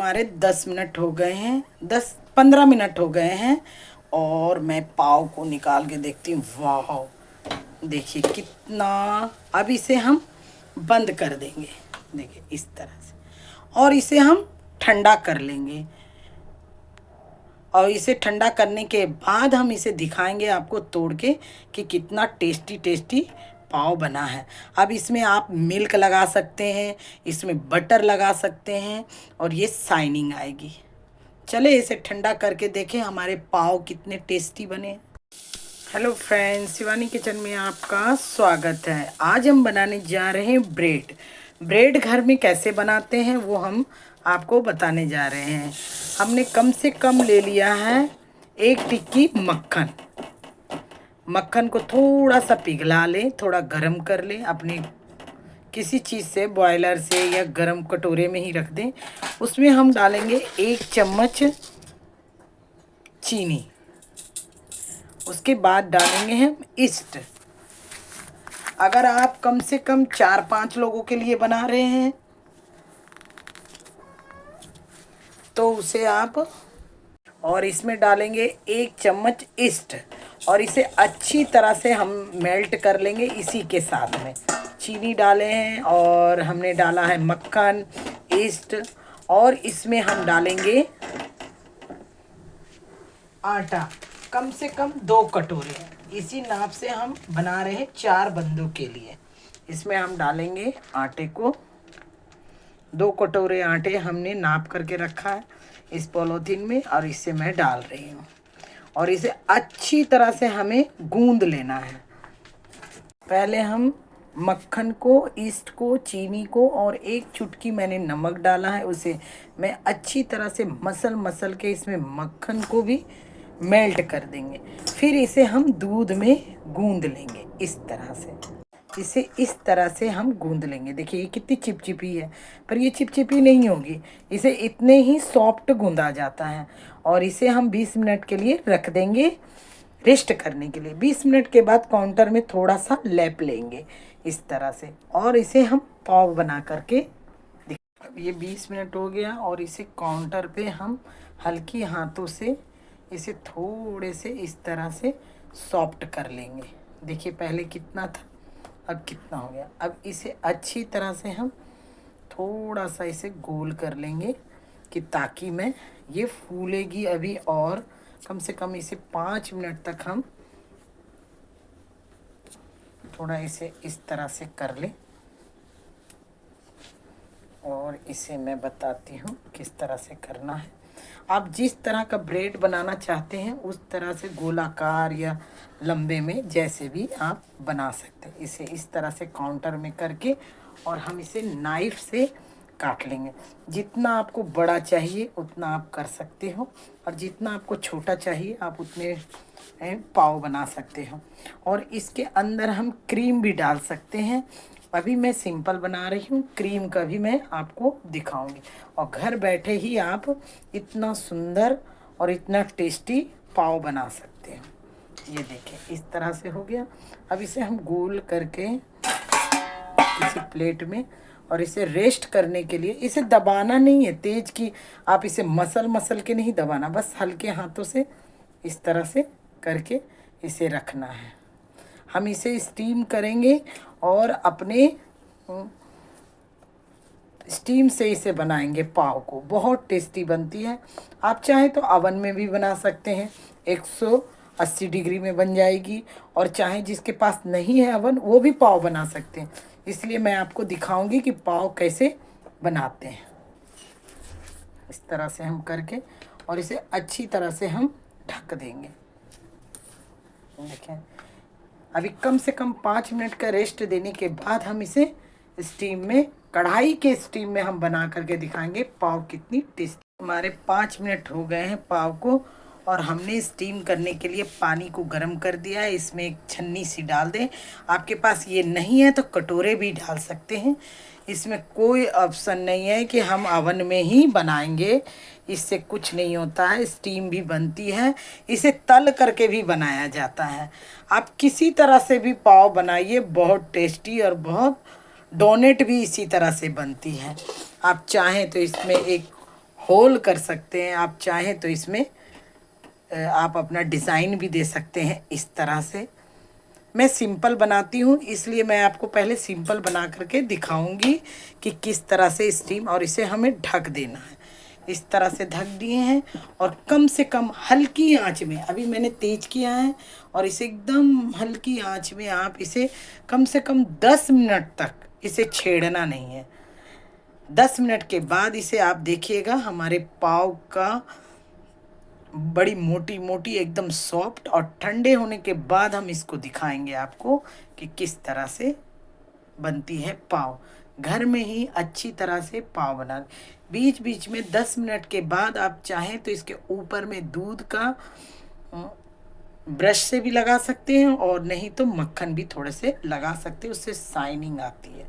हमारे 10 मिनट हो गए हैं, 10-15 मिनट हो गए हैं और मैं पाव को निकाल के देखती हूँ। वाह, देखिए कितना। अब इसे हम बंद कर देंगे, देखिए इस तरह से, और इसे हम ठंडा कर लेंगे। और इसे ठंडा करने के बाद हम इसे दिखाएंगे आपको तोड़ के कि कितना टेस्टी टेस्टी पाव बना है। अब इसमें आप मिल्क लगा सकते हैं, इसमें बटर लगा सकते हैं और ये शाइनिंग आएगी। चले इसे ठंडा करके देखें हमारे पाव कितने टेस्टी बने। हेलो फ्रेंड्स, शिवानी किचन में आपका स्वागत है। आज हम बनाने जा रहे हैं ब्रेड। ब्रेड घर में कैसे बनाते हैं वो हम आपको बताने जा रहे हैं। हमने कम से कम ले लिया है 1 टिक्की मक्खन। मक्खन को थोड़ा सा पिघला लें, थोड़ा गरम कर लें, अपनी किसी चीज़ से, बॉयलर से या गरम कटोरे में ही रख दें। उसमें हम डालेंगे 1 चम्मच चीनी। उसके बाद डालेंगे हम ईस्ट। अगर आप कम से कम 4-5 लोगों के लिए बना रहे हैं तो उसे आप, और इसमें डालेंगे 1 चम्मच ईस्ट और इसे अच्छी तरह से हम मेल्ट कर लेंगे। इसी के साथ में चीनी डाले हैं और हमने डाला है मक्खन, ईस्ट, और इसमें हम डालेंगे आटा, कम से कम 2 कटोरे। इसी नाप से हम बना रहे हैं 4 बंदों के लिए। इसमें हम डालेंगे आटे को, 2 कटोरे आटे हमने नाप करके रखा है इस पॉलीथीन में, और इसे मैं डाल रही हूँ। और इसे अच्छी तरह से हमें गूंद लेना है। पहले हम मक्खन को, ईस्ट को, चीनी को और 1 चुटकी मैंने नमक डाला है, उसे मैं अच्छी तरह से मसल के इसमें मक्खन को भी मेल्ट कर देंगे। फिर इसे हम दूध में गूंद लेंगे इस तरह से। इसे इस तरह से हम गूंद लेंगे। देखिए ये कितनी चिपचिपी है, पर ये चिपचिपी नहीं होगी, इसे इतने ही सॉफ्ट गूंदा जाता है। और इसे हम 20 मिनट के लिए रख देंगे रेस्ट करने के लिए। 20 मिनट के बाद काउंटर में थोड़ा सा लेप लेंगे इस तरह से, और इसे हम पाव बना करके। अब ये 20 मिनट हो गया और इसे काउंटर पे हम हल्की हाथों से इसे थोड़े से इस तरह से सॉफ्ट कर लेंगे। देखिए पहले कितना था, अब कितना हो गया। अब इसे अच्छी तरह से हम थोड़ा सा इसे गोल कर लेंगे कि ताकि मैं, ये फूलेगी अभी, और कम से कम इसे 5 मिनट तक हम थोड़ा इसे इस तरह से कर लें। और इसे मैं बताती हूँ किस तरह से करना है। आप जिस तरह का ब्रेड बनाना चाहते हैं उस तरह से, गोलाकार या लंबे में, जैसे भी आप बना सकते हैं। इसे इस तरह से काउंटर में करके और हम इसे नाइफ से काट लेंगे। जितना आपको बड़ा चाहिए उतना आप कर सकते हो, और जितना आपको छोटा चाहिए आप उतने पाव बना सकते हो। और इसके अंदर हम क्रीम भी डाल सकते हैं। अभी मैं सिंपल बना रही हूँ, क्रीम का भी मैं आपको दिखाऊंगी। और घर बैठे ही आप इतना सुंदर और इतना टेस्टी पाव बना सकते हैं। ये देखें इस तरह से हो गया। अब इसे हम गोल करके किसी प्लेट में, और इसे रेस्ट करने के लिए, इसे दबाना नहीं है तेज की, आप इसे मसल के नहीं दबाना, बस हल्के हाथों से इस तरह से करके इसे रखना है। हम इसे स्टीम करेंगे और अपने स्टीम से इसे बनाएंगे पाव को। बहुत टेस्टी बनती है। आप चाहें तो अवन में भी बना सकते हैं, 180 डिग्री में बन जाएगी। और चाहे जिसके पास नहीं है अवन, वो भी पाव बना सकते हैं। इसलिए मैं आपको दिखाऊंगी कि पाव कैसे बनाते हैं। इस तरह से हम करके, और इसे अच्छी तरह से हम ढक देंगे। देखें अभी कम से कम 5 मिनट का रेस्ट देने के बाद हम इसे स्टीम में, कढ़ाई के स्टीम में हम बना करके दिखाएंगे पाव कितनी टेस्टी। हमारे 5 मिनट हो गए हैं पाव को, और हमने स्टीम करने के लिए पानी को गर्म कर दिया है। इसमें एक छन्नी सी डाल दें। आपके पास ये नहीं है तो कटोरे भी डाल सकते हैं। इसमें कोई ऑप्शन नहीं है कि हम अवन में ही बनाएंगे, इससे कुछ नहीं होता है। स्टीम भी बनती है, इसे तल करके भी बनाया जाता है। आप किसी तरह से भी पाव बनाइए, बहुत टेस्टी, और बहुत डोनेट भी इसी तरह से बनती है। आप चाहें तो इसमें एक होल कर सकते हैं। आप चाहें तो इसमें आप अपना डिज़ाइन भी दे सकते हैं इस तरह से। मैं सिंपल बनाती हूँ, इसलिए मैं आपको पहले सिंपल बना करके दिखाऊंगी कि किस तरह से स्टीम, और इसे हमें ढक देना है। इस तरह से ढक दिए हैं और कम से कम हल्की आंच में, अभी मैंने तेज किया है, और इसे एकदम हल्की आंच में आप इसे कम से कम 10 मिनट तक इसे छेड़ना नहीं है। 10 मिनट के बाद इसे आप देखिएगा, हमारे पाव का बड़ी मोटी मोटी एकदम सॉफ्ट, और ठंडे होने के बाद हम इसको दिखाएंगे आपको कि किस तरह से बनती है पाव। घर में ही अच्छी तरह से पाव बना, बीच बीच में 10 मिनट के बाद आप चाहें तो इसके ऊपर में दूध का ब्रश से भी लगा सकते हैं, और नहीं तो मक्खन भी थोड़े से लगा सकते हैं, उससे शाइनिंग आती है।